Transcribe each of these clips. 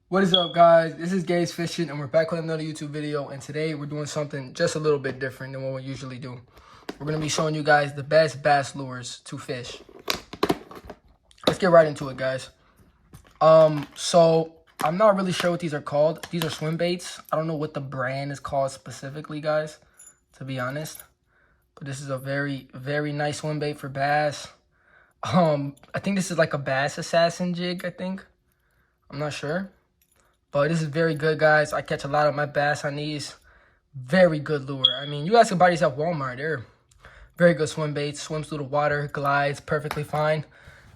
What is up, guys? This is Gaze Fishing, and we're back with another YouTube video. And today we're doing something just a little bit different than what we usually do. We're going to be showing you guys the best bass lures to fish. Let's get right into it, guys. So I'm not really sure what these are called. These are swim baits. I don't know what the brand is called specifically, guys, to be honest. But this is a very, very nice swim bait for bass. I think this is like a bass assassin jig, I think. I'm not sure. But this is very good, guys. I catch a lot of my bass on these. Very good lure. I mean, you guys can buy these at Walmart. They're very good swim baits. Swims through the water, glides perfectly fine.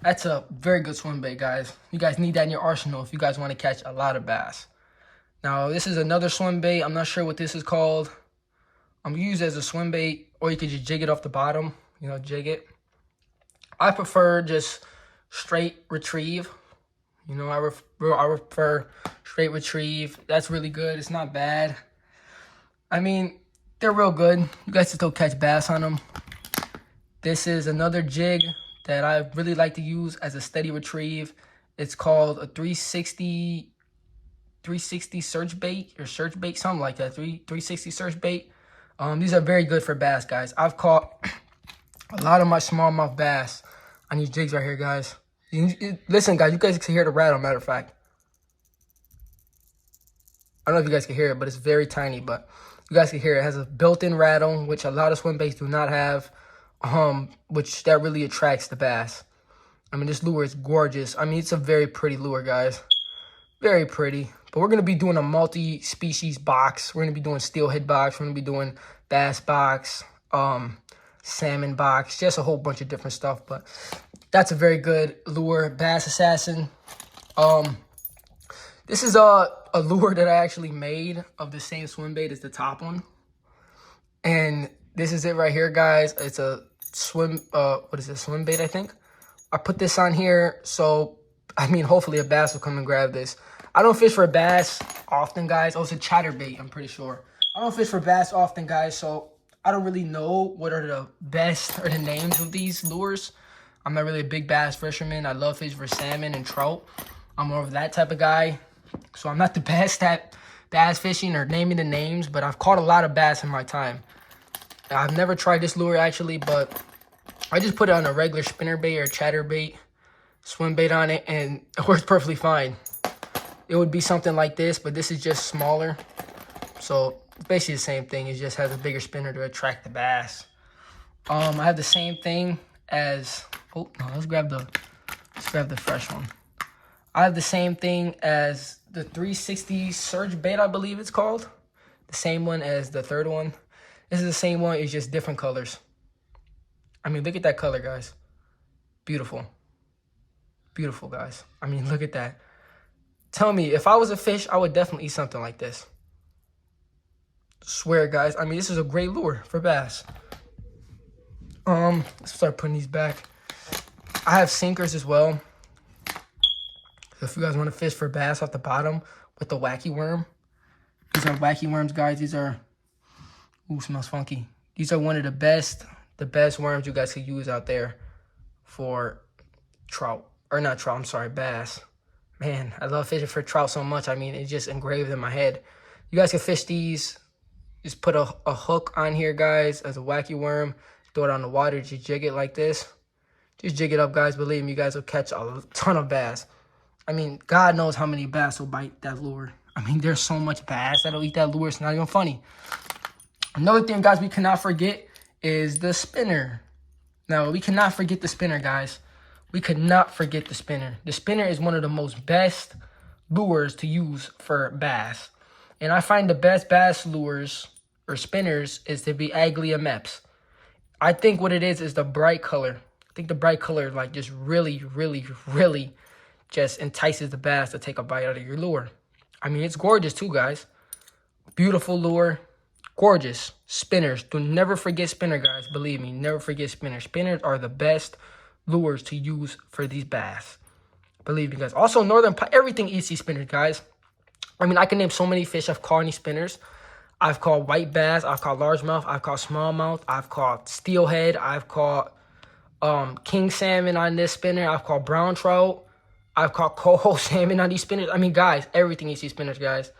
That's a very good swim bait, guys. You guys need that in your arsenal if you guys want to catch a lot of bass. Now, this is another swim bait. I'm not sure what this is called. I'm used as a swim bait, or you could just jig it off the bottom. You know, jig it. I prefer just straight retrieve. You know, I prefer straight retrieve. That's really good. It's not bad. I mean, they're real good. You guys can still catch bass on them. This is another jig that I really like to use as a steady retrieve. It's called a 360 search bait or search bait, something like that. 360 search bait. These are very good for bass, guys. I've caught a lot of my smallmouth bass on these jigs right here, guys. Listen, guys, you guys can hear the rattle, matter of fact. I don't know if you guys can hear it, but it's very tiny, but you guys can hear it. It has a built-in rattle, which a lot of swim baits do not have, which that really attracts the bass. I mean, this lure is gorgeous. I mean, it's a very pretty lure, guys. Very pretty. But we're going to be doing a multi-species box. We're going to be doing steelhead box. We're going to be doing bass box, salmon box, just a whole bunch of different stuff, but that's a very good lure, bass assassin. This is a lure that I actually made of the same swim bait as the top one. And this is it right here, guys. It's a swim bait, I think. I put this on here, so, I mean, hopefully a bass will come and grab this. I don't fish for bass often, guys. Oh, it's a chatterbait, I'm pretty sure. I don't fish for bass often, guys, so I don't really know what are the best or the names of these lures. I'm not really a big bass fisherman. I love fish for salmon and trout. I'm more of that type of guy. So I'm not the best at bass fishing or naming the names, but I've caught a lot of bass in my time. I've never tried this lure actually, but I just put it on a regular spinner bait or chatterbait, swim bait on it, and it works perfectly fine. It would be something like this, but this is just smaller. So it's basically the same thing. It just has a bigger spinner to attract the bass. I have the same thing as... Oh, no, let's grab the fresh one. I have the same thing as the 360 Surge Bait, I believe it's called. The same one as the third one. This is the same one, it's just different colors. I mean, look at that color, guys. Beautiful. Beautiful, guys. I mean, look at that. Tell me, if I was a fish, I would definitely eat something like this. Swear, guys. I mean, this is a great lure for bass. Let's start putting these back. I have sinkers as well. If you guys want to fish for bass off the bottom with the wacky worm. These are wacky worms, guys. These are... Ooh, smells funky. These are one of the best worms you guys could use out there for trout. Or not trout, I'm sorry, bass. Man, I love fishing for trout so much. I mean, it's just engraved in my head. You guys can fish these. Just put a hook on here, guys, as a wacky worm. Throw it on the water. Just jig it like this. Just jig it up, guys. Believe me, you guys will catch a ton of bass. I mean, God knows how many bass will bite that lure. I mean, there's so much bass that'll eat that lure. It's not even funny. Another thing, guys, we cannot forget is the spinner. Now, we cannot forget the spinner, guys. We could not forget the spinner. The spinner is one of the most best lures to use for bass. And I find the best bass lures or spinners is to be Aglia Meps. I think what it is the bright color. I think the bright color, like, just really, really, really just entices the bass to take a bite out of your lure. I mean, it's gorgeous too, guys. Beautiful lure. Gorgeous. Spinners. Do never forget spinner, guys. Believe me, never forget spinner. Spinners are the best lures to use for these bass. Believe me, guys. Also, everything eats these spinners, guys. I mean, I can name so many fish I've caught these spinners. I've caught white bass. I've caught largemouth. I've caught smallmouth. I've caught steelhead. I've caught king salmon on this spinner. I've caught brown trout. I've caught coho salmon on these spinners. I mean, guys, everything eats these spinners, guys.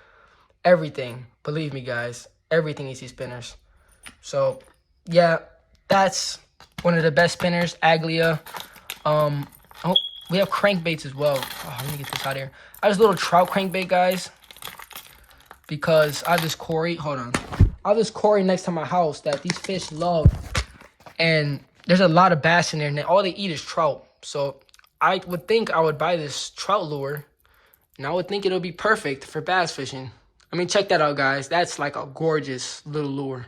Everything. Believe me, guys. Everything eats these spinners. So, yeah, that's one of the best spinners, Aglia. Oh, we have crankbaits as well. Oh, let me get this out of here. I have this little trout crankbait, guys, because I have this quarry. Hold on. I have this quarry next to my house that these fish love, and there's a lot of bass in there, and all they eat is trout. So I would think I would buy this trout lure, and I would think it'll be perfect for bass fishing. I mean, check that out, guys. That's like a gorgeous little lure.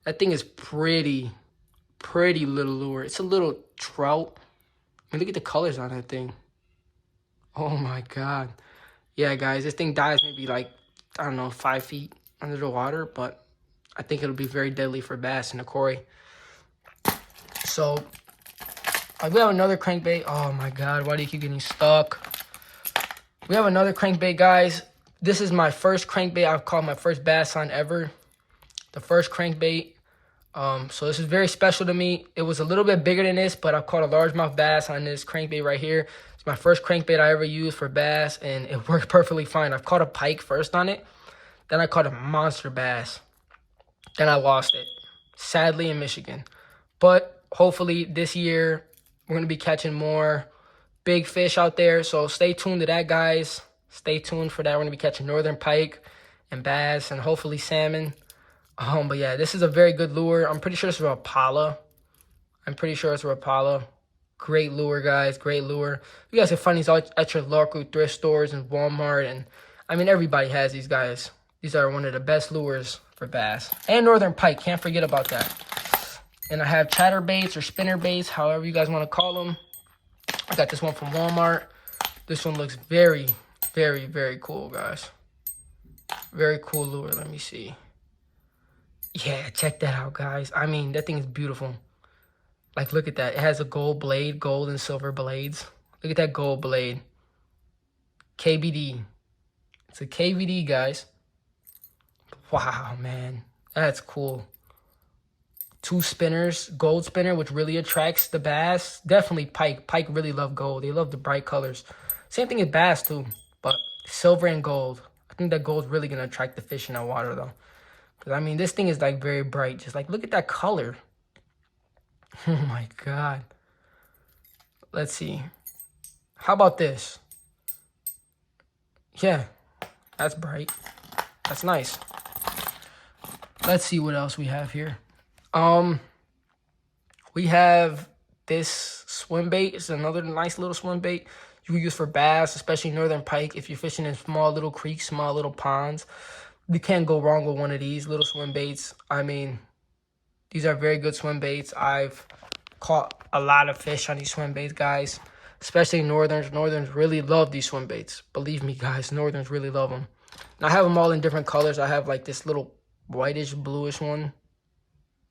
That thing is pretty little lure. It's a little trout. I mean, look at the colors on that thing. Oh my God. Yeah, guys, this thing dives maybe like, I don't know, 5 feet under the water, but I think it'll be very deadly for bass in the quarry. So, we have another crankbait. Oh my God, why do you keep getting stuck? We have another crankbait, guys. This is my first crankbait I've caught my first bass on ever. The first crankbait. So this is very special to me. It was a little bit bigger than this, but I caught a largemouth bass on this crankbait right here. It's my first crankbait I ever used for bass, and it worked perfectly fine. I've caught a pike first on it. Then I caught a monster bass. Then I lost it, sadly, in Michigan. But hopefully this year, we're going to be catching more big fish out there. So stay tuned to that, guys. Stay tuned for that. We're going to be catching northern pike and bass and hopefully salmon. But yeah, this is a very good lure. I'm pretty sure it's a Rapala. Great lure, guys. Great lure. You guys can find these at your local thrift stores and Walmart. And I mean, everybody has these, guys. These are one of the best lures for bass. And northern pike. Can't forget about that. And I have chatterbaits or spinner baits, however you guys want to call them. I got this one from Walmart. This one looks very cool, guys. Very cool lure. Let me see. Yeah, check that out, guys. I mean, that thing is beautiful. Like, look at that. It has a gold blade, gold and silver blades. Look at that gold blade. KBD. It's a KVD, guys. Wow, man. That's cool. 2 spinners. Gold spinner, which really attracts the bass. Definitely pike. Pike really love gold. They love the bright colors. Same thing as bass, too. But silver and gold. I think that gold's really going to attract the fish in that water, though. Because, I mean, this thing is, like, very bright. Just, like, look at that color. Oh, my God. Let's see. How about this? Yeah. That's bright. That's nice. Let's see what else we have here. We have this swim bait. It's another nice little swim bait you can use for bass, especially northern pike. If you're fishing in small little creeks, small little ponds, you can't go wrong with one of these little swim baits. I mean, these are very good swim baits. I've caught a lot of fish on these swim baits, guys, especially northerns. Northerns really love these swim baits. Believe me, guys, northerns really love them. And I have them all in different colors. I have like this little whitish, bluish one,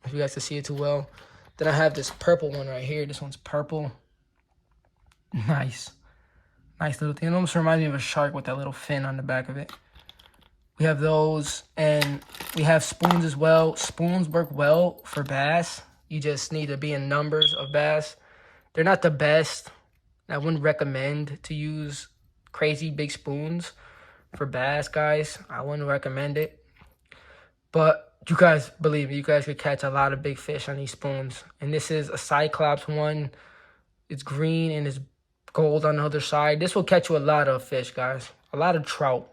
if you guys can see it too well. Then I have this purple one right here. This one's purple. Nice. Nice little thing. It almost reminds me of a shark with that little fin on the back of it. We have those, and we have spoons as well. Spoons work well for bass. You just need to be in numbers of bass. They're not the best. I wouldn't recommend to use crazy big spoons for bass, guys. I wouldn't recommend it. But you guys, believe me, you guys could catch a lot of big fish on these spoons. And this is a Cyclops one. It's green and it's gold on the other side. This will catch you a lot of fish, guys. A lot of trout.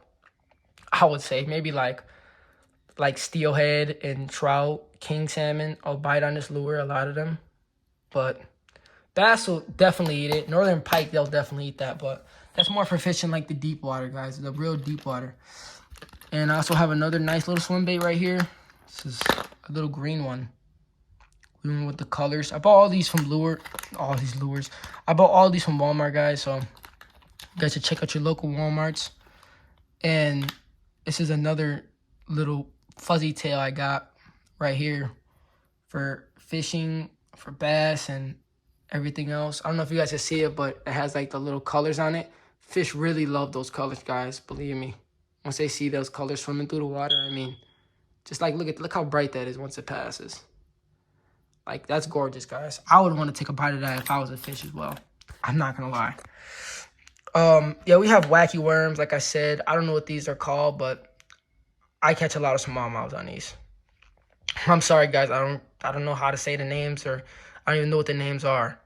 I would say maybe like steelhead and trout, king salmon. I'll bite on this lure, a lot of them. But bass will definitely eat it. Northern pike, they'll definitely eat that. But that's more for fishing like the deep water, guys. The real deep water. And I also have another nice little swim bait right here. This is a little green one. Green with the colors. I bought all these from all these lures. I bought all these from Walmart, guys. So you guys should check out your local Walmarts. And this is another little fuzzy tail I got right here for fishing, for bass, and everything else. I don't know if you guys can see it, but it has like the little colors on it. Fish really love those colors, guys. Believe me. Once they see those colors swimming through the water, I mean, just like look how bright that is once it passes. Like, that's gorgeous, guys. I would want to take a bite of that if I was a fish as well. I'm not gonna lie. Yeah, we have wacky worms, like I said. I don't know what these are called, but I catch a lot of smallmouths on these. I'm sorry, guys. I don't know how to say the names, or I don't even know what the names are.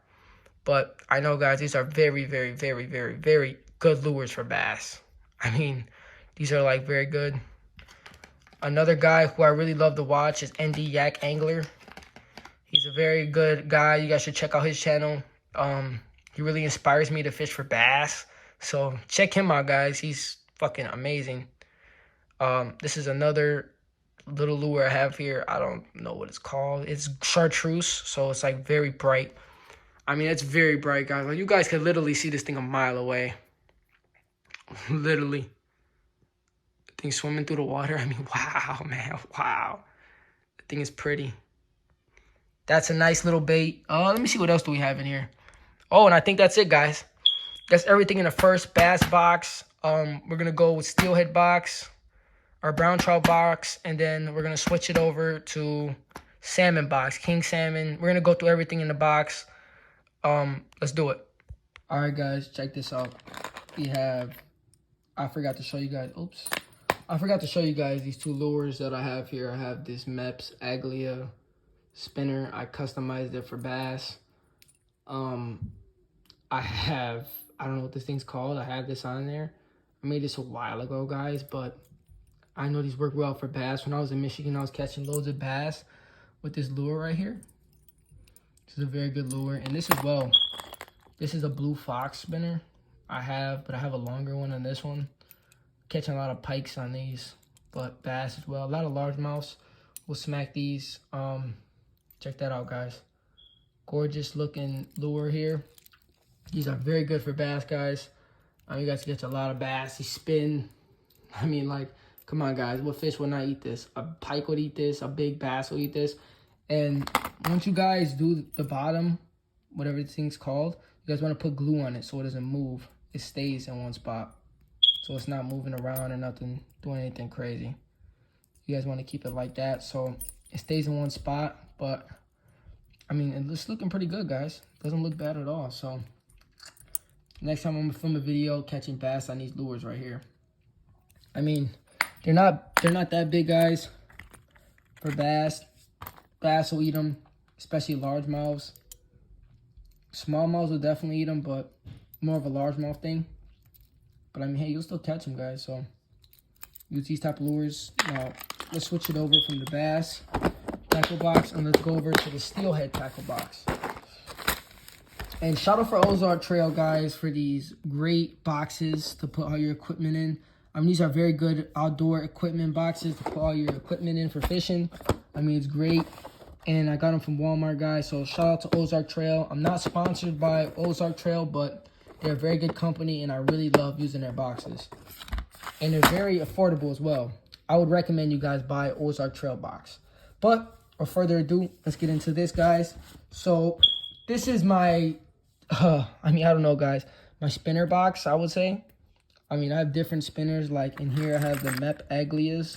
But I know, guys, these are very, very, very, very, very good lures for bass. I mean, these are like very good. Another guy who I really love to watch is ND Yak Angler. He's a very good guy. You guys should check out his channel. He really inspires me to fish for bass. So check him out, guys. He's fucking amazing. This is another little lure I have here. I don't know what it's called. It's chartreuse, so it's like very bright. I mean, it's very bright, guys. Like, you guys can literally see this thing a mile away. Literally. The thing swimming through the water. I mean, wow, man. Wow. The thing is pretty. That's a nice little bait. Let me see what else do we have in here. Oh, and I think that's it, guys. That's everything in the first bass box. We're going to go with Steelhead box, our brown trout box, and then we're going to switch it over to salmon box, king salmon. We're going to go through everything in the box. Let's do it. All right, guys, check this out. We have, I forgot to show you guys, oops. I forgot to show you guys these two lures that I have here. I have this Mepps Aglia spinner. I customized it for bass. I don't know what this thing's called. I have this on there. I made this a while ago, guys, but I know these work well for bass. When I was in Michigan, I was catching loads of bass with this lure right here. This is a very good lure. And this as well, this is a blue fox spinner but I have a longer one than this one. Catching a lot of pikes on these, but bass as well. A lot of largemouths. We'll smack these. Check that out, guys. Gorgeous looking lure here. These are very good for bass, guys. You guys catch a lot of bass. They spin. I mean, like, come on, guys. What fish would not eat this? A pike would eat this. A big bass will eat this. And once you guys do the bottom, whatever this thing's called, you guys want to put glue on it so it doesn't move. It stays in one spot. So it's not moving around or nothing, doing anything crazy. You guys want to keep it like that so it stays in one spot. But, I mean, it's looking pretty good, guys. Doesn't look bad at all. So next time I'm gonna film a video catching bass on these lures right here. I mean, they're not that big, guys. For bass, bass will eat them, especially largemouths. Smallmouths will definitely eat them, but more of a largemouth thing. But I mean, hey, you'll still catch them, guys. So use these type of lures. Now let's switch it over from the bass tackle box and let's go over to the Steelhead tackle box. And shout out for Ozark Trail, guys, for these great boxes to put all your equipment in. These are very good outdoor equipment boxes to put all your equipment in for fishing. I mean, it's great. And I got them from Walmart, guys. So shout out to Ozark Trail. I'm not sponsored by Ozark Trail, but they're a very good company, and I really love using their boxes. And they're very affordable as well. I would recommend you guys buy Ozark Trail box. But without further ado, let's get into this, guys. So this is my... I mean, I don't know, guys. My spinner box, I would say. I mean, I have different spinners. Like, in here, I have the Mepps Aglias.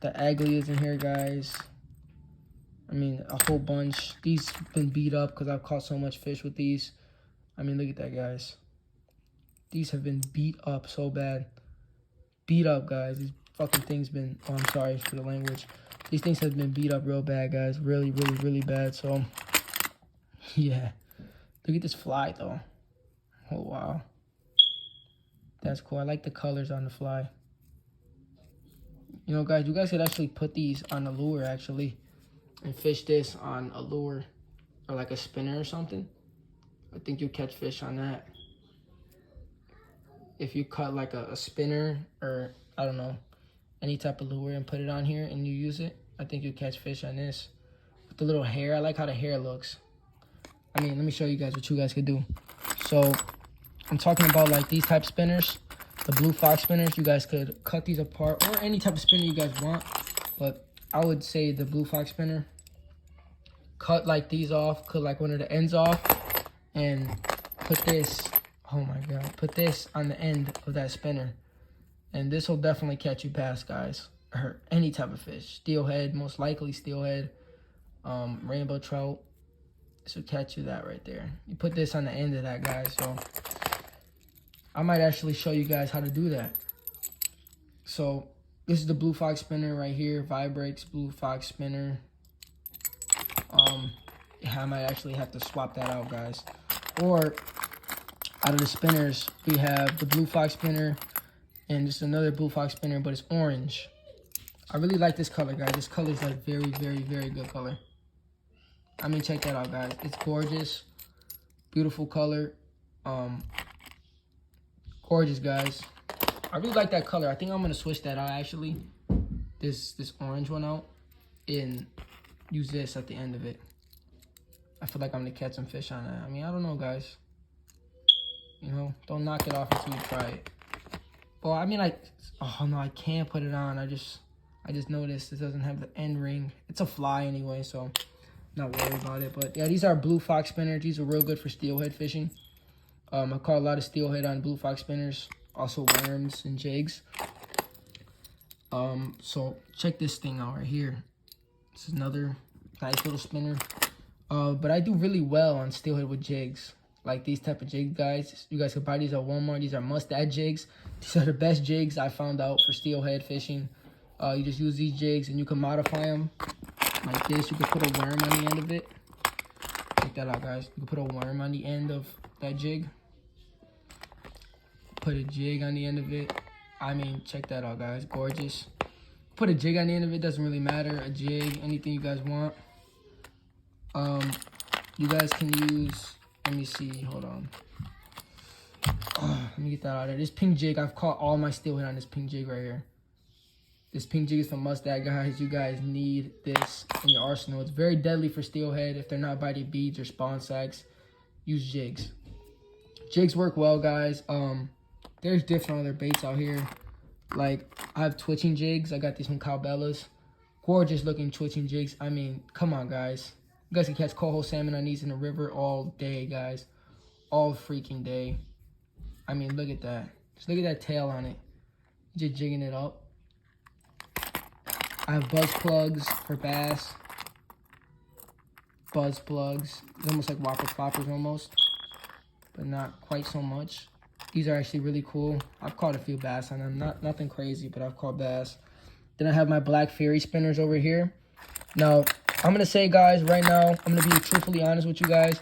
The Aglias in here, guys. I mean, a whole bunch. These have been beat up because I've caught so much fish with these. I mean, look at that, guys. These have been beat up so bad. Beat up, guys. These fucking things been... Oh, I'm sorry for the language. These things have been beat up real bad, guys. Really, really, really bad. So, yeah. Look at this fly, though. Oh, wow. That's cool. I like the colors on the fly. You know, guys, you guys could actually put these on a lure, actually, and fish this on a lure or like a spinner or something. I think you'll catch fish on that. If you cut like a spinner or, I don't know, any type of lure and put it on here and you use it, I think you'll catch fish on this. With the little hair, I like how the hair looks. I mean, let me show you guys what you guys could do. So, I'm talking about like these type spinners, the blue fox spinners. You guys could cut these apart, or any type of spinner you guys want. But I would say the blue fox spinner. Cut like these off, cut like one of the ends off, and put this, oh my god, put this on the end of that spinner. And this will definitely catch you bass, guys, or any type of fish. Steelhead, most likely steelhead, rainbow trout. This will catch you that right there. You put this on the end of that, guys. So I might actually show you guys how to do that. So this is the Blue Fox spinner right here. Vibrex Blue Fox spinner. I might actually have to swap that out, guys. Or out of the spinners, we have the Blue Fox spinner and just another Blue Fox spinner, but it's orange. I really like this color, guys. This color is like very, very, very good color. I mean, check that out, guys. It's gorgeous. Beautiful color. Gorgeous, guys. I really like that color. I think I'm going to switch that out, actually. This orange one out. And use this at the end of it. I feel like I'm going to catch some fish on that. I mean, I don't know, guys. You know, don't knock it off until you try it. Well, I mean, oh, no, I can't put it on. I just noticed it doesn't have the end ring. It's a fly anyway, so not worried about it. But yeah, these are Blue Fox spinners. These are real good for steelhead fishing. I caught a lot of steelhead on Blue Fox spinners. Also worms and jigs. So check this thing out right here. This is another nice little spinner. But I do really well on steelhead with jigs. Like these type of jigs, guys. You guys can buy these at Walmart. These are mustad jigs. These are the best jigs I found out for steelhead fishing. You just use these jigs and you can modify them like this. You can put a worm on the end of it. Check that out, guys. You can put a worm on the end of that jig. Put a jig on the end of it. I mean, check that out, guys. Gorgeous. Put a jig on the end of it. Doesn't really matter. A jig, anything you guys want. You guys can use, let me see, hold on. Let me get that out of there. This pink jig, I've caught all my steelhead on this pink jig right here. This pink jig is from Mustad, guys. You guys need this in your arsenal. It's very deadly for steelhead. If they're not biting beads or spawn sacs, use jigs. Jigs work well, guys. There's different other baits out here. Like, I have twitching jigs. I got these from Cowbellas. Gorgeous looking twitching jigs. I mean, come on, guys. You guys can catch coho salmon on these in the river all day, guys. All freaking day. I mean, look at that. Just look at that tail on it. Just jigging it up. I have buzz plugs for bass. Buzz plugs. It's almost like Whopper Ploppers almost. But not quite so much. These are actually really cool. I've caught a few bass on them. Nothing crazy, but I've caught bass. Then I have my Black Fairy spinners over here. Now, I'm going to say, guys, right now, I'm going to be truthfully honest with you guys.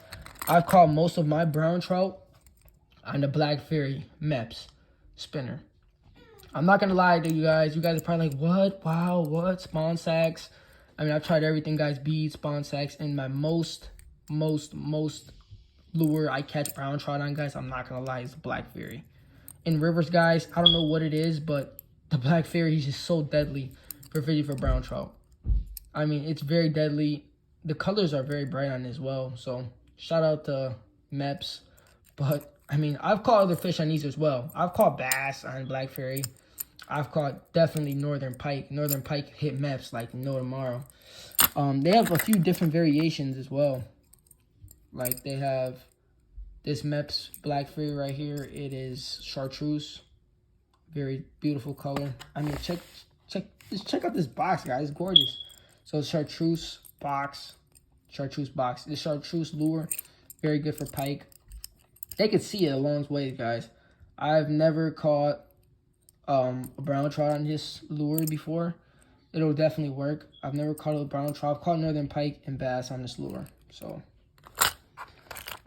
I've caught most of my brown trout on the Black Fairy Meps spinner. I'm not going to lie to you guys. You guys are probably like, what? Wow, what? Spawn sacs. I mean, I've tried everything, guys. Beads, spawn sacs, and my most lure I catch brown trout on, guys, I'm not going to lie, is the Black Fairy. In rivers, guys, I don't know what it is, but the Black Fairy is just so deadly for fishing for brown trout. I mean, it's very deadly. The colors are very bright on it as well. So, shout out to Meps. But, I mean, I've caught other fish on these as well. I've caught bass on Black Fairy. I've caught definitely northern pike. Northern pike hit Meps like no tomorrow. They have a few different variations as well. Like, they have this Meps Black Fairy right here. It is chartreuse. Very beautiful color. I mean, just check out this box, guys. It's gorgeous. So chartreuse box. The chartreuse lure, very good for pike. They can see it a long way, guys. I've never caught a brown trout on this lure before. It'll definitely work. I've never caught a brown trout. I've caught northern pike and bass on this lure. So,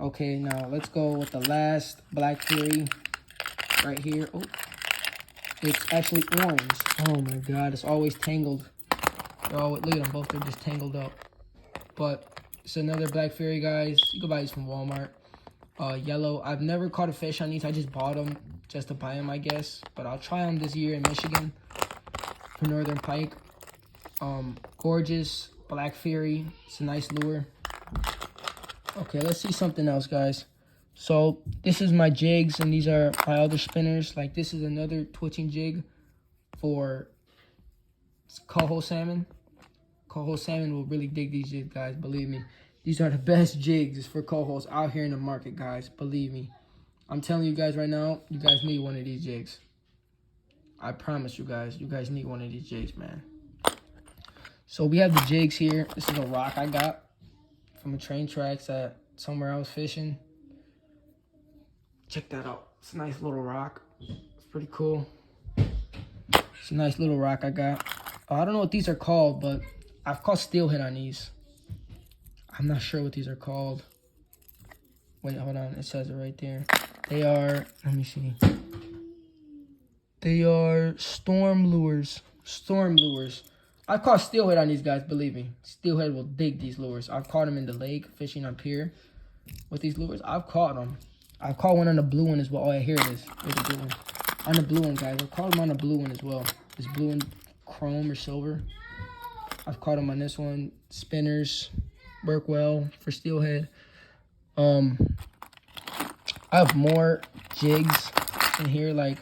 okay, now let's go with the last Black Fairy right here. Oh, it's actually orange. Oh my God, it's always tangled. Look at them both, they're just tangled up. But it's another Black Fairy, guys. You can buy these from Walmart. Yellow. I've never caught a fish on these. I just bought them just to buy them, I guess. But I'll try them this year in Michigan for northern pike. Gorgeous Black Fairy. It's a nice lure. Okay, let's see something else, guys. So this is my jigs, and these are my other spinners. Like, this is another twitching jig for coho salmon. Coho salmon will really dig these jigs, guys. Believe me. These are the best jigs for cohos out here in the market, guys. Believe me. I'm telling you guys right now, you guys need one of these jigs. I promise you guys need one of these jigs, man. So we have the jigs here. This is a rock I got from a train tracks at somewhere I was fishing. Check that out. It's a nice little rock. It's pretty cool. It's a nice little rock I got. I don't know what these are called, but I've caught steelhead on these. I'm not sure what these are called. Wait, hold on. It says it right there. They are, let me see. They are storm lures. Storm lures. I caught steelhead on these guys, believe me. Steelhead will dig these lures. I've caught them in the lake, fishing on pier with these lures. I've caught them. I've caught one on the blue one as well. Oh, yeah, here it is. Here's the blue one. On the blue one, guys. I've caught them on the blue one as well. This blue and chrome or silver. I've caught them on this one. Spinners work well for steelhead. I have more jigs in here. Like,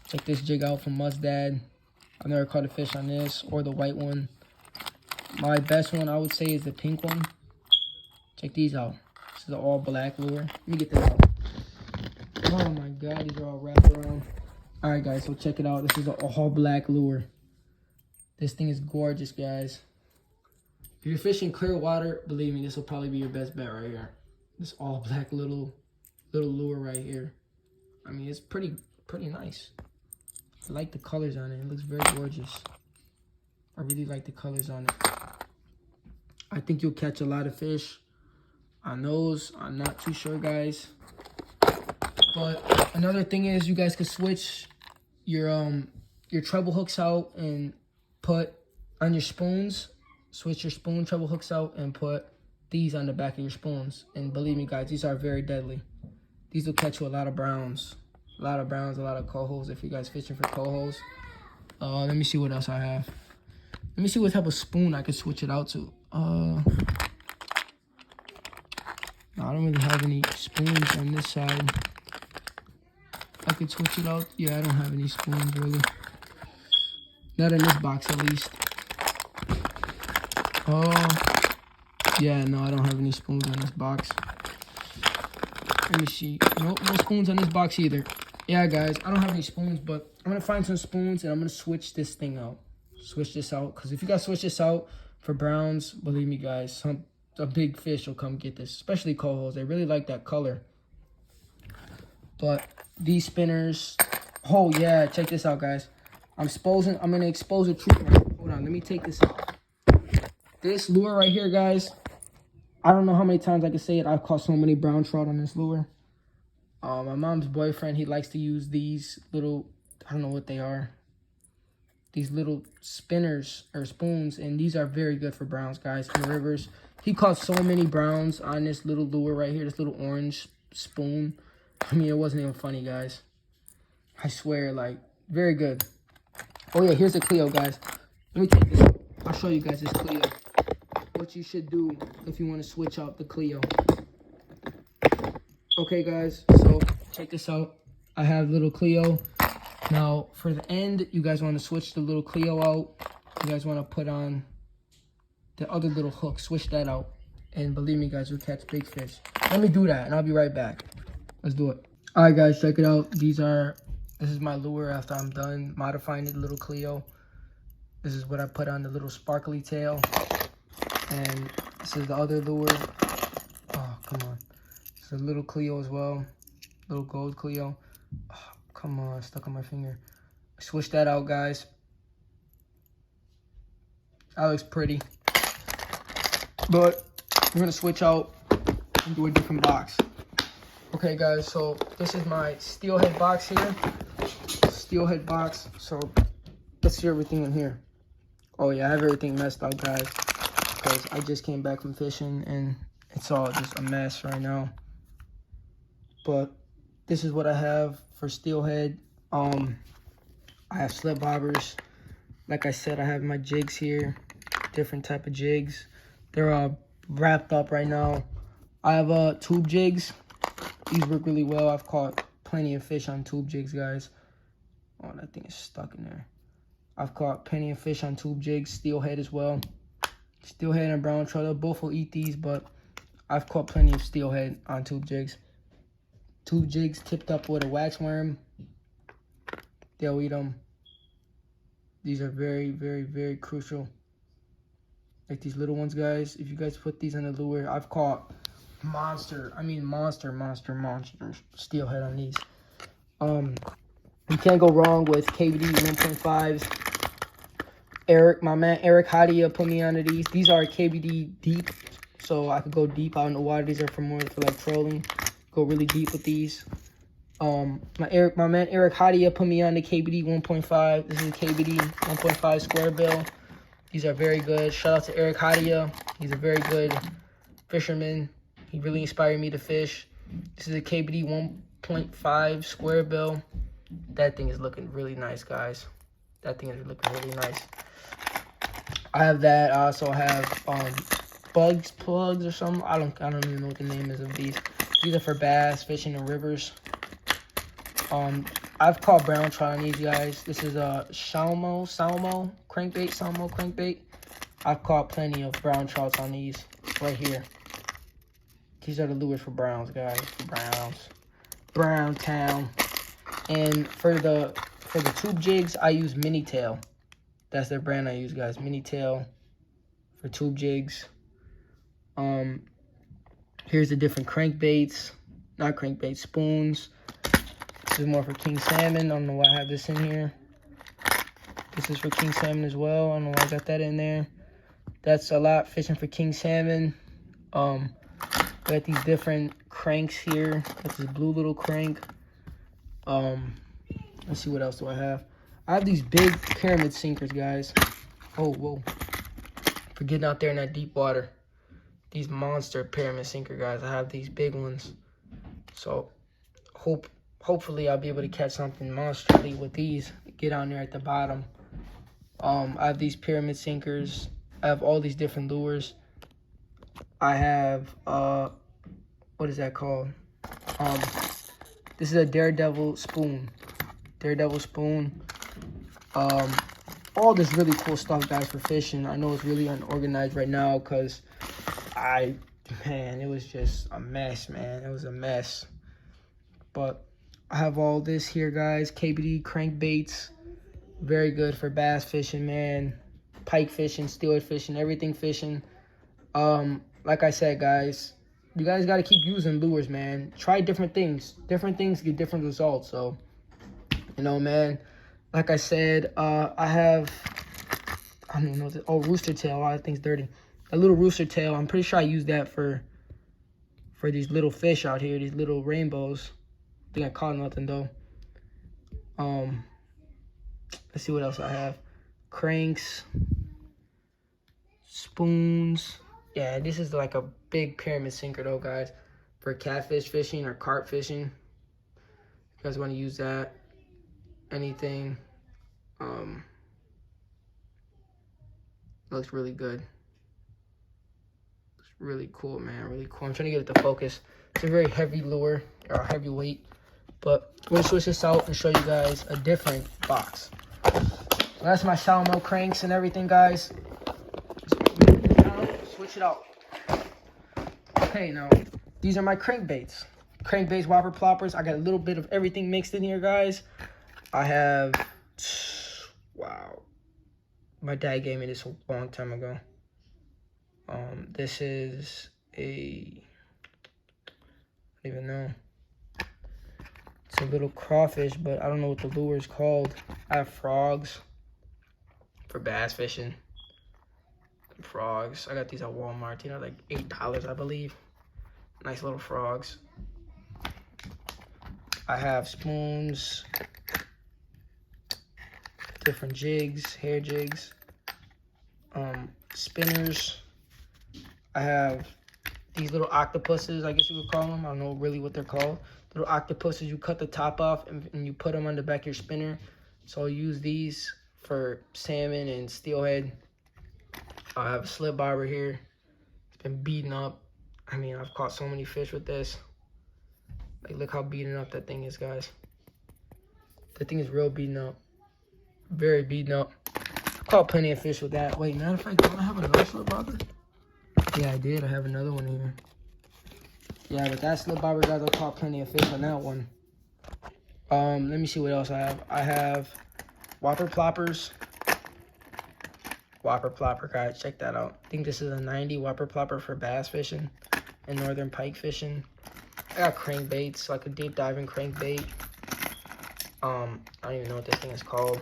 check this jig out from Mustad. I've never caught a fish on this or the white one. My best one, I would say, is the pink one. Check these out. This is an all black lure. Let me get this out. Oh my God, these are all wrapped around. All right, guys, so check it out. This is an all black lure. This thing is gorgeous, guys. If you're fishing clear water, believe me, this will probably be your best bet right here. This all black little lure right here. I mean, it's pretty nice. I like the colors on it. It looks very gorgeous. I really like the colors on it. I think you'll catch a lot of fish on those. I'm not too sure, guys. But another thing is you guys could switch your treble hooks out and put on your spoons. Switch your spoon treble hooks out and put these on the back of your spoons. And believe me, guys, these are very deadly. These will catch you a lot of browns. A lot of browns, a lot of cohos if you guys fishing for cohos. Let me see what else I have. Let me see what type of spoon I could switch it out to. No, I don't really have any spoons on this side. I could switch it out. Yeah, I don't have any spoons really. Not in this box at least. Yeah, no, I don't have any spoons on this box. Let me see. Nope, no spoons on this box either. Yeah, guys, I don't have any spoons, but I'm going to find some spoons and I'm going to switch this thing out. Switch this out. Because if you guys switch this out for browns, believe me, guys, a big fish will come get this. Especially cohos. They really like that color. But these spinners. Oh, yeah. Check this out, guys. I'm going to expose a truth right. Hold on. Let me take this out. This lure right here, guys. I don't know how many times I can say it. I've caught so many brown trout on this lure. My mom's boyfriend, he likes to use these little, I don't know what they are. These little spinners or spoons. And these are very good for browns, guys, in the rivers. He caught so many browns on this little lure right here. This little orange spoon. I mean, it wasn't even funny, guys. I swear, like, very good. Oh, yeah, here's the Clio, guys. Let me take this out. I'll show you guys this Clio. What you should do if you want to switch out the Clio. Okay, guys, so check this out. I have little Clio. Now, for the end, you guys want to switch the little Clio out. You guys want to put on the other little hook. Switch that out. And believe me, guys, you'll catch big fish. Let me do that, and I'll be right back. Let's do it. All right, guys, check it out. This is my lure after I'm done modifying the little Clio. This is what I put on the little sparkly tail. And this is the other lure. Oh, come on. It's a little Clio as well. Little gold Clio. Oh, come on, stuck on my finger. Switch that out, guys. That looks pretty. But we're going to switch out and do a different box. Okay, guys, so this is my Steelhead box here. Steelhead box. So let's see everything in here. Oh, yeah, I have everything messed up, guys. Because I just came back from fishing and it's all just a mess right now. But this is what I have for steelhead. I have slip bobbers. Like I said, I have my jigs here. Different type of jigs. They're all wrapped up right now. I have tube jigs. These work really well. I've caught plenty of fish on tube jigs, guys. Oh, that thing is stuck in there. I've caught plenty of fish on tube jigs. Steelhead as well. Steelhead and brown trout, both will eat these, but I've caught plenty of steelhead on tube jigs. Tube jigs tipped up with a wax worm. They'll eat them. These are very, very, very crucial. Like these little ones, guys. If you guys put these on the lure, I've caught monster steelhead on these. You can't go wrong with KBD 1.5s. Eric, my man Eric Hadia put me onto these. These are KBD deep, so I could go deep out in the water. These are for more for like trolling. Go really deep with these. My man Eric Hadia put me on the KBD 1.5. This is a KBD 1.5 square bill. These are very good. Shout out to Eric Hadia. He's a very good fisherman. He really inspired me to fish. This is a KBD 1.5 square bill. That thing is looking really nice, guys. That thing is looking really nice. I have that. I also have plugs or something. I don't even know what the name is of these. These are for bass fishing in rivers. I've caught brown trout on these guys. This is a Salmon crankbait. I've caught plenty of brown trouts on these right here. These are the lures for browns, guys. Brown town. And for the tube jigs, I use Mini Tail. That's their brand I use, guys. Mini Tail for tube jigs. Here's the different crankbaits. Not crankbaits, spoons. This is more for king salmon. I don't know why I have this in here. This is for king salmon as well. I don't know why I got that in there. That's a lot fishing for king salmon. Got these different cranks here. Got this blue little crank. Let's see, what else do I have? I have these big pyramid sinkers, guys. Oh, whoa. For getting out there in that deep water. These monster pyramid sinker, guys. I have these big ones. So, hopefully I'll be able to catch something monsterly with these. Get on there at the bottom. I have these pyramid sinkers. I have all these different lures. I have, what is that called? This is a Daredevil spoon. All this really cool stuff, guys, for fishing. I know it's really unorganized right now because it was just a mess, man. It was a mess. But I have all this here, guys. KBD crankbaits. Very good for bass fishing, man. Pike fishing, steelhead fishing, everything fishing. Like I said, guys, you guys got to keep using lures, man. Try different things. Different things get different results. So, you know, man, like I said, I don't even know what rooster tail. Oh, that thing's dirty. A little rooster tail. I'm pretty sure I use that for these little fish out here, these little rainbows. I think I caught nothing, though. Let's see what else I have. Cranks. Spoons. Yeah, this is like a big pyramid sinker, though, guys. For catfish fishing or carp fishing. You guys want to use that. Anything. Looks really good. It's really cool, man. Really cool. I'm trying to get it to focus. It's a very heavy lure, or a heavy weight. But we're going to switch this out and show you guys a different box. So that's my Salmon cranks and everything, guys. Switch it out. Okay, now, these are my crankbaits. Crankbaits, Whopper, Ploppers. I got a little bit of everything mixed in here, guys. I have, wow. My dad gave me this a long time ago. This is I don't even know. It's a little crawfish, but I don't know what the lure is called. I have frogs for bass fishing. Frogs. I got these at Walmart. You know, like $8, I believe. Nice little frogs. I have spoons. Different jigs, hair jigs. Spinners. I have these little octopuses, I guess you would call them. I don't know really what they're called. Little octopuses, you cut the top off and you put them on the back of your spinner. So I'll use these for salmon and steelhead. I have a slip bobber here. It's been beaten up. I mean, I've caught so many fish with this. Like, look how beaten up that thing is, guys. That thing is real beaten up. Very beaten up. I've caught plenty of fish with that. Wait, matter of fact, don't I have another slip bobber? Yeah, I did. I have another one here. Yeah, but that slip bobber, guys, I caught plenty of fish on that one. Let me see what else I have. I have Whopper Ploppers. Whopper Plopper, guys, check that out. I think this is a 90 Whopper Plopper for bass fishing and northern pike fishing. I got crankbaits, like a deep diving crankbait. I don't even know what this thing is called.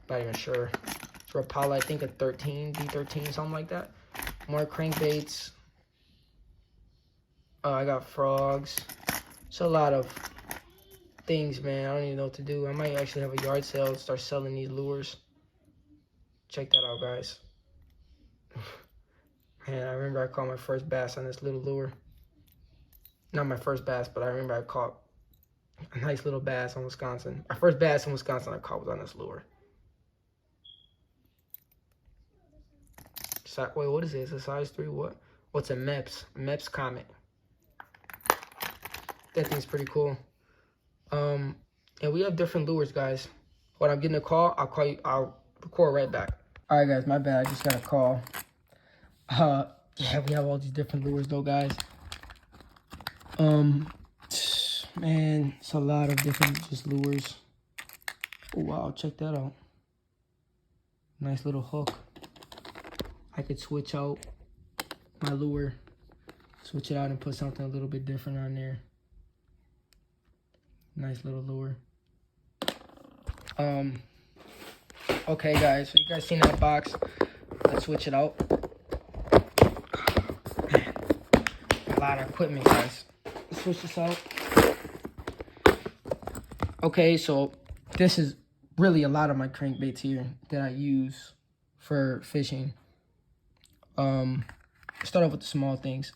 Not even sure. It's Rapala, I think a 13, D13, something like that. More crankbaits. I got frogs. It's a lot of things, man. I don't even know what to do. I might actually have a yard sale and start selling these lures. Check that out, guys. Man, I remember I caught my first bass on this little lure. Not my first bass, but I remember I caught a nice little bass in Wisconsin. My first bass in Wisconsin I caught was on this lure. Wait, what is this? A size 3 what? What's a Meps? Meps Comet. That thing's pretty cool. And we have different lures, guys. When I'm getting a call, I'll call you. I'll record right back. All right, guys, my bad. I just got a call. Yeah, we have all these different lures, though, guys. Man, it's a lot of different just lures. Oh, wow, check that out. Nice little hook. I could switch out my lure, switch it out and put something a little bit different on there. Nice little lure. Okay, guys, so you guys seen that box. Let's switch it out. Man, a lot of equipment, guys. Let's switch this out. Okay, so this is really a lot of my crankbaits here that I use for fishing. Start off with the small things.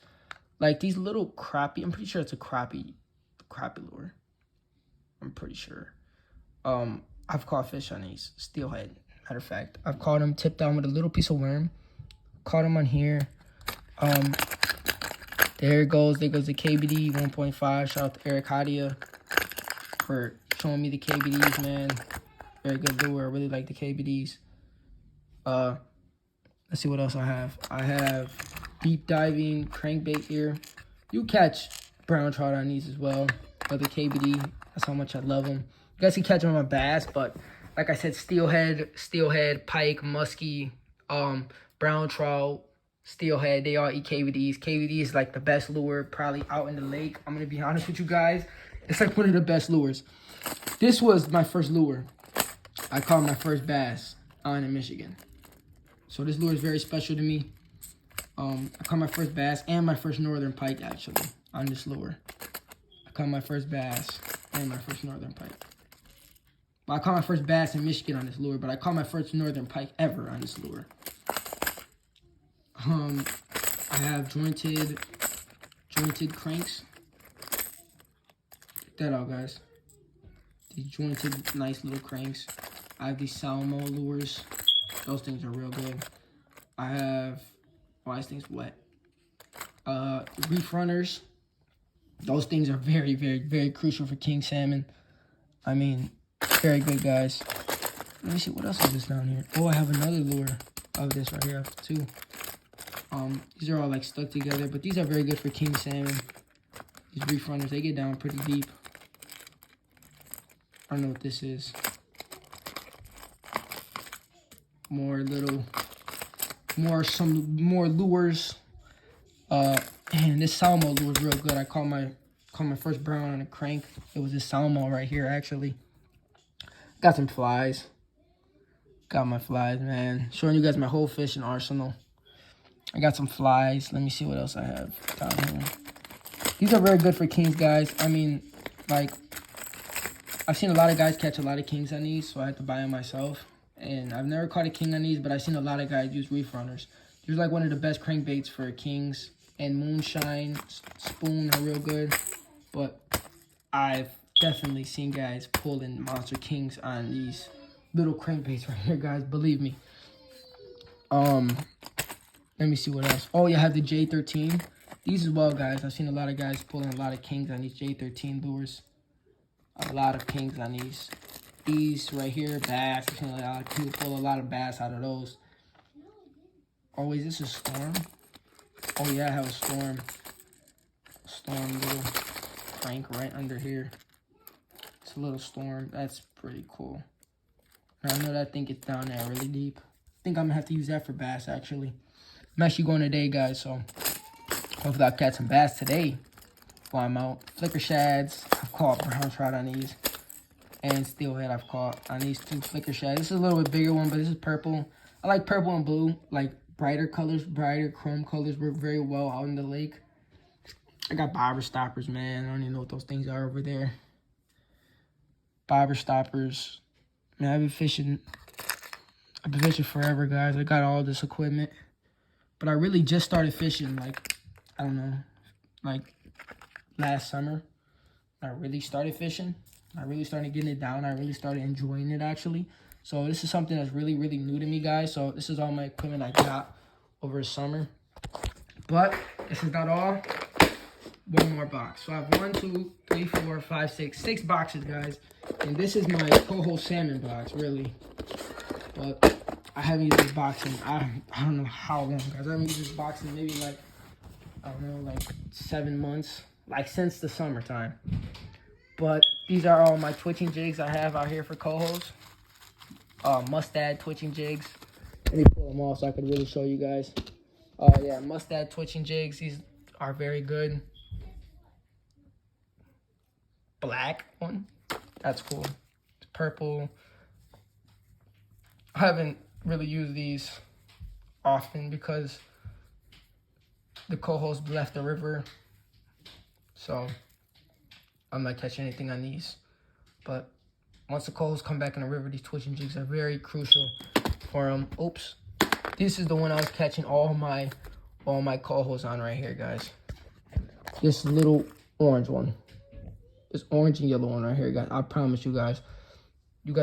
Like these little crappie. I'm pretty sure it's a crappie lure. I'm pretty sure. I've caught fish on these. Steelhead. Matter of fact, I've caught them tipped down with a little piece of worm. Caught them on here. There it goes. There goes the KBD 1.5. Shout out to Eric Hadia for showing me the KBDs, man. Very good lure. I really like the KBDs. Let's see what else I have. I have deep diving crankbait here. You catch brown trout on these as well. Other KBD. That's how much I love them. You guys can catch them on bass, but like I said, steelhead, pike, muskie, brown trout, steelhead, they all eat KBDs. KBD is like the best lure probably out in the lake. I'm going to be honest with you guys. It's like one of the best lures. This was my first lure. I caught my first bass on in Michigan. So this lure is very special to me. I caught my first bass and my first northern pike, actually, on this lure. I caught my first bass and my first northern pike. Well, I caught my first bass in Michigan on this lure, but I caught my first northern pike ever on this lure. I have jointed cranks. Check that out, guys. These jointed, nice little cranks. I have these Salmon lures. Those things are real good. I have, oh, this thing's wet. Reef runners. Those things are very, very, very crucial for king salmon. I mean, very good, guys. Let me see, what else is this down here? Oh, I have another lure of this right here. I have two. These are all like stuck together, but these are very good for king salmon. These reef runners, they get down pretty deep. I don't know what this is. More lures. And this Salmon lure was real good. I caught my first brown on a crank. It was this Salmon right here, actually. Got some flies. Got my flies, man. Showing you guys my whole fishing arsenal. I got some flies. Let me see what else I have down here. These are very good for kings, guys. I mean, like, I've seen a lot of guys catch a lot of kings on these, so I had to buy them myself. And I've never caught a king on these, but I've seen a lot of guys use reef runners. These are like one of the best crankbaits for kings. And moonshine, spoon are real good. But I've definitely seen guys pulling monster kings on these little crankbaits right here, guys. Believe me. Let me see what else. Oh, you have the J13. These as well, guys. I've seen a lot of guys pulling a lot of kings on these J13 lures. A lot of kings on these. These right here, bass. I've seen a lot of people pull a lot of bass out of those. Oh, is this a storm? Oh, yeah, I have a storm. Storm little crank right under here. It's a little storm. That's pretty cool. And I know that thing gets down there really deep. I think I'm going to have to use that for bass, actually. I'm actually going today, guys, so hopefully I'll catch some bass today while I'm out. Flicker shads. I've caught brown trout on these. and Steelhead I've caught on these 2 flicker shad. This is a little bit bigger one, but this is purple. I like purple and blue, like brighter colors, brighter chrome colors work very well out in the lake. I got bobber stoppers, man. I don't even know what those things are over there. Bobber stoppers. Man, I've been fishing forever, guys. I got all this equipment. But I really just started fishing, like, I don't know, like last summer. I really started fishing. I really started getting it down. I really started enjoying it, actually. So this is something that's really, really new to me, guys. So this is all my equipment I got over the summer. But this is not all. One more box. So I have 1, 2, 3, 4, 5, 6 boxes, guys. And this is my coho salmon box, really. But I haven't used this box in I don't know how long, guys. I haven't used this box in maybe like, I don't know, like 7 months. Like since the summertime. But these are all my twitching jigs I have out here for cohos. Mustad twitching jigs. Let me pull them off so I can really show you guys. Yeah, Mustad twitching jigs. These are very good. Black one. That's cool. It's purple. I haven't really used these often because the cohos left the river. So I'm not catching anything on these. But once the cohos come back in the river, these twitching jigs are very crucial for them. Oops. This is the one I was catching all my cohos on right here, guys. This little orange one. This orange and yellow one right here, guys. I promise you guys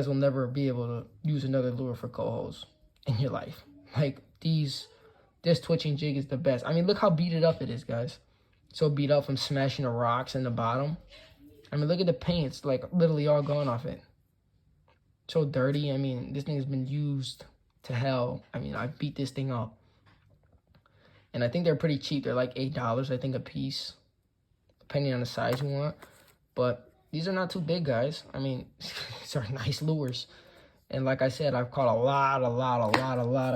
will never be able to use another lure for cohos in your life. Like this twitching jig is the best. I mean, look how beat up it is, guys. So beat up from smashing the rocks in the bottom. I mean, look at the paint. It's like literally all gone off it. So dirty. I mean, this thing has been used to hell. I mean, I beat this thing up. And I think they're pretty cheap. They're like $8, I think, a piece. Depending on the size you want. But these are not too big, guys. I mean, these are nice lures. And like I said, I've caught a lot of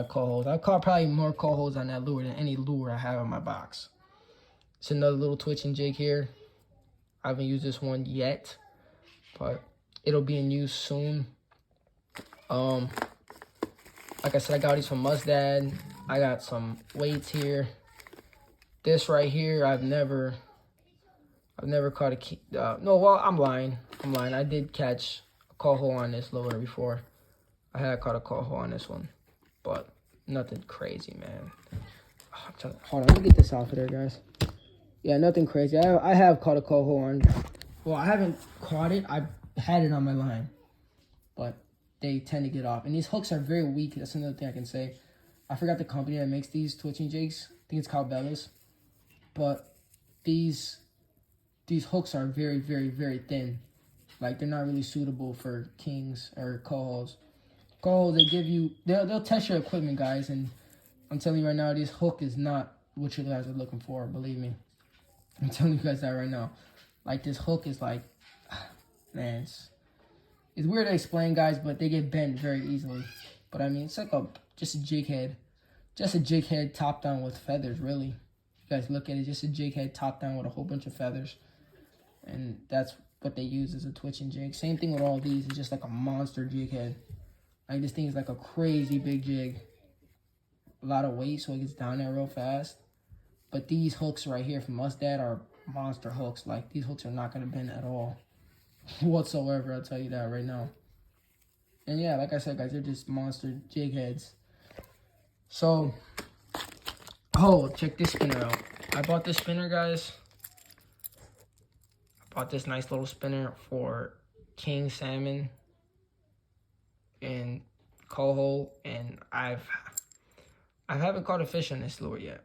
cohos. I've caught probably more cohos on that lure than any lure I have in my box. It's another little twitching jig here. I haven't used this one yet, but it'll be in use soon. Like I said, I got these from Mustad. I got some weights here. This right here, I've never caught a no, well, I'm lying. I did catch a coho on this lure before. I had caught a coho on this one, but nothing crazy, man. Hold on, let me get this off of there, guys. Yeah, nothing crazy. I have caught a coho on. Well, I haven't caught it. I had it on my line, but they tend to get off. And these hooks are very weak. That's another thing I can say. I forgot the company that makes these twitching jigs. I think it's called Bella's. But these hooks are very, very, very thin. Like, they're not really suitable for kings or cohos. Cohos, they give you, they'll test your equipment, guys. And I'm telling you right now, this hook is not what you guys are looking for. Believe me. I'm telling you guys that right now. Like, this hook is like, man, it's weird to explain, guys, but they get bent very easily. But I mean, it's like just a jig head. Just a jig head topped down with feathers, really. You guys look at it, just a jig head topped down with a whole bunch of feathers. And that's what they use as a twitching jig. Same thing with all these. It's just like a monster jig head. Like, this thing is like a crazy big jig. A lot of weight, so it gets down there real fast. But these hooks right here from Mustad are monster hooks. Like, these hooks are not going to bend at all. Whatsoever, I'll tell you that right now. And yeah, like I said, guys, they're just monster jig heads. So, oh, check this spinner out. I bought this spinner, guys. I bought this nice little spinner for king salmon and coho, and I haven't caught a fish on this lure yet.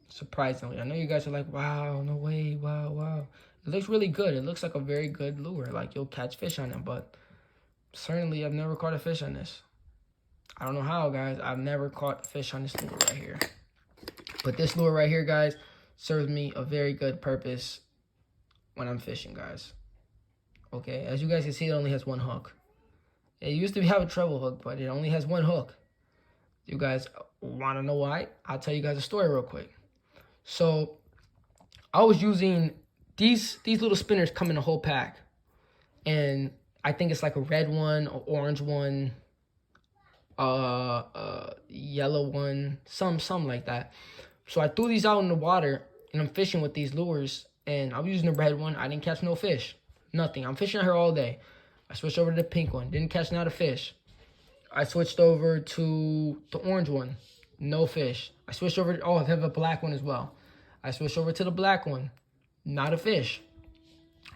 Surprisingly, I know you guys are like, wow, no way, wow. It looks really good. It looks like a very good lure. Like, you'll catch fish on it, but certainly I've never caught a fish on this. I don't know how, guys. I've never caught fish on this lure right here. But this lure right here, guys, serves me a very good purpose when I'm fishing, guys. Okay, as you guys can see, it only has one hook. It used to have a treble hook, but it only has one hook. You guys want to know why? I'll tell you guys a story real quick. So, I was using these little spinners come in a whole pack. And I think it's like a red one, an orange one, yellow one, some like that. So I threw these out in the water, and I'm fishing with these lures, and I was using the red one. I didn't catch no fish, nothing. I'm fishing her all day. I switched over to the pink one, didn't catch not a fish. I switched over to the orange one, no fish. I switched over to, I have a black one as well. I switched over to the black one, not a fish.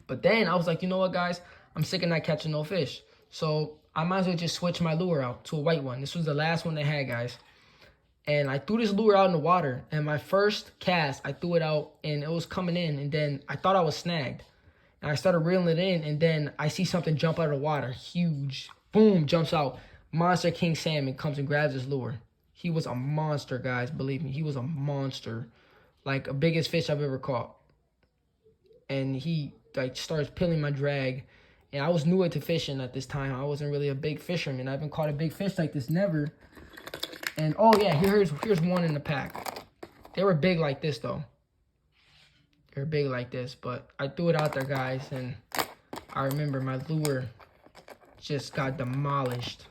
But then I was like, you know what, guys? I'm sick of not catching no fish. So I might as well just switch my lure out to a white one. This was the last one they had, guys. And I threw this lure out in the water. And my first cast, I threw it out, and it was coming in. And then I thought I was snagged. And I started reeling it in, and then I see something jump out of the water. Huge. Boom, jumps out. Monster King Salmon comes and grabs his lure. He was a monster, guys. Believe me, he was a monster. Like, the biggest fish I've ever caught. And he, like, starts peeling my drag. And I was newer to fishing at this time. I wasn't really a big fisherman. I haven't caught a big fish like this, never. And, oh, yeah, here's one in the pack. They were big like this, though. They were big like this. But I threw it out there, guys. And I remember my lure just got demolished.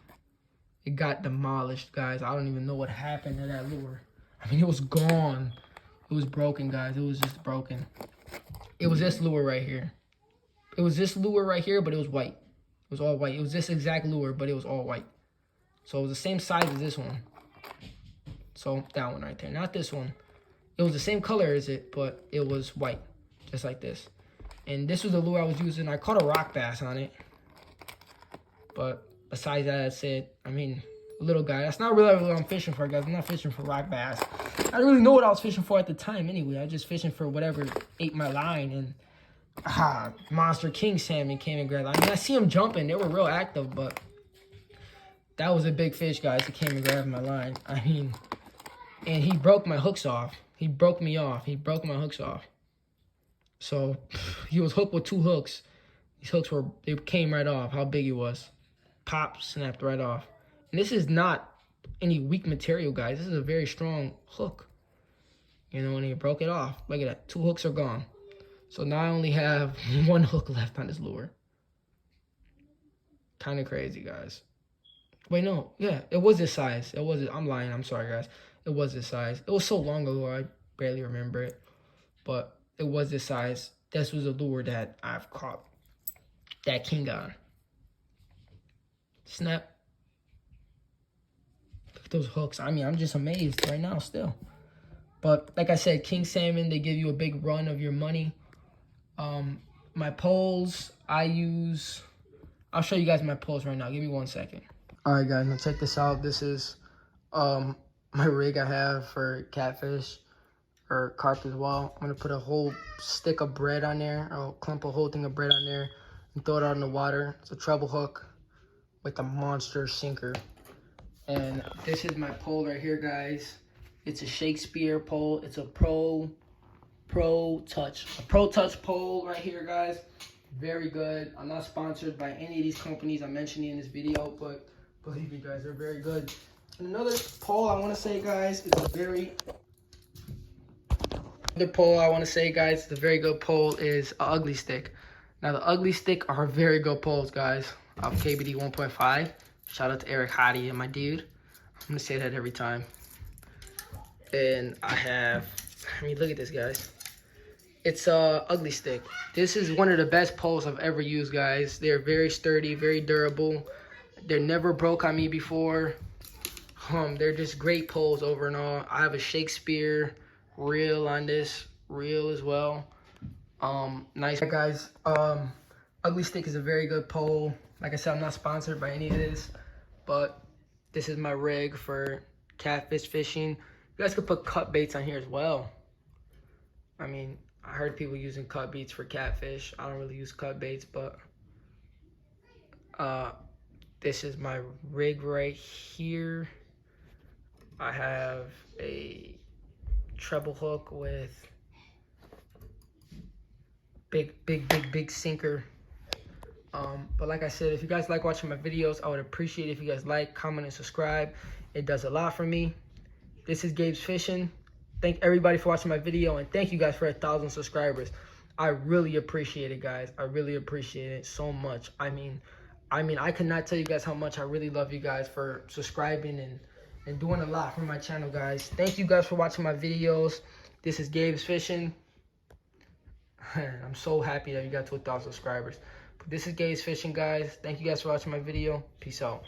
It got demolished, guys. I don't even know what happened to that lure. I mean, it was gone. It was broken, guys. It was just broken. It was this lure right here. It was this lure right here, but it was white. It was all white. It was this exact lure, but it was all white. So it was the same size as this one. So that one right there. Not this one. It was the same color as it, but it was white. Just like this. And this was the lure I was using. I caught a rock bass on it. But besides that, that's it. I mean, little guy. That's not really what I'm fishing for, guys. I'm not fishing for rock bass. I didn't really know what I was fishing for at the time anyway. I was just fishing for whatever ate my line. And Monster King Salmon came and grabbed it. I mean, I see them jumping. They were real active, but that was a big fish, guys. He came and grabbed my line. I mean, and he broke my hooks off. He broke me off. He broke my hooks off. So he was hooked with 2 hooks. These hooks they came right off. How big he was. Pop, snapped right off. And this is not any weak material, guys. This is a very strong hook. You know, and he broke it off. Look at that. 2 hooks are gone. So now I only have 1 hook left on this lure. Kind of crazy, guys. Wait, no. Yeah, it was this size. It was. I'm lying. I'm sorry, guys. It was this size. It was so long ago, I barely remember it. But it was this size. This was a lure that I've caught that king on. Snap. Look at those hooks. I mean, I'm just amazed right now still. But like I said, king salmon, they give you a big run of your money. My poles, I'll show you guys my poles right now. Give me 1 second. All right, guys, now check this out. This is my rig I have for catfish or carp as well. I'm gonna put a whole stick of bread on there. I'll clump a whole thing of bread on there and throw it out in the water. It's a treble hook with a monster sinker. And this is my pole right here, guys. It's a Shakespeare pole. It's a Pro Touch pole right here, guys. Very good. I'm not sponsored by any of these companies I'm mentioning in this video, but believe me, guys, they're very good. And another pole I want to say, guys, is a very good pole is a Ugly Stick. Now, the Ugly Stick are very good poles, guys. Of KBD 1.5. Shout out to Eric Hottie and my dude. I'm gonna say that every time. And I mean, look at this, guys. It's a Ugly Stick. This is one of the best poles I've ever used, guys. They're very sturdy, very durable. They're never broke on me before. They're just great poles over and all. I have a Shakespeare reel on this reel as well. Nice, guys. Ugly Stick is a very good pole. Like I said, I'm not sponsored by any of this, but this is my rig for catfish fishing. You guys could put cut baits on here as well. I mean, I heard people using cut baits for catfish. I don't really use cut baits, but this is my rig right here. I have a treble hook with big sinker. But like I said, if you guys like watching my videos, I would appreciate it if you guys like, comment, and subscribe. It does a lot for me. This is Gabe's Fishing. Thank everybody for watching my video, and thank you guys for 1,000 subscribers. I really appreciate it, guys. I really appreciate it so much. I mean, I mean, I cannot tell you guys how much I really love you guys for subscribing and doing a lot for my channel, guys. Thank you guys for watching my videos. This is Gabe's Fishing. I'm so happy that you got to 1,000 subscribers. But this is Gabe's Fishing, guys. Thank you guys for watching my video. Peace out.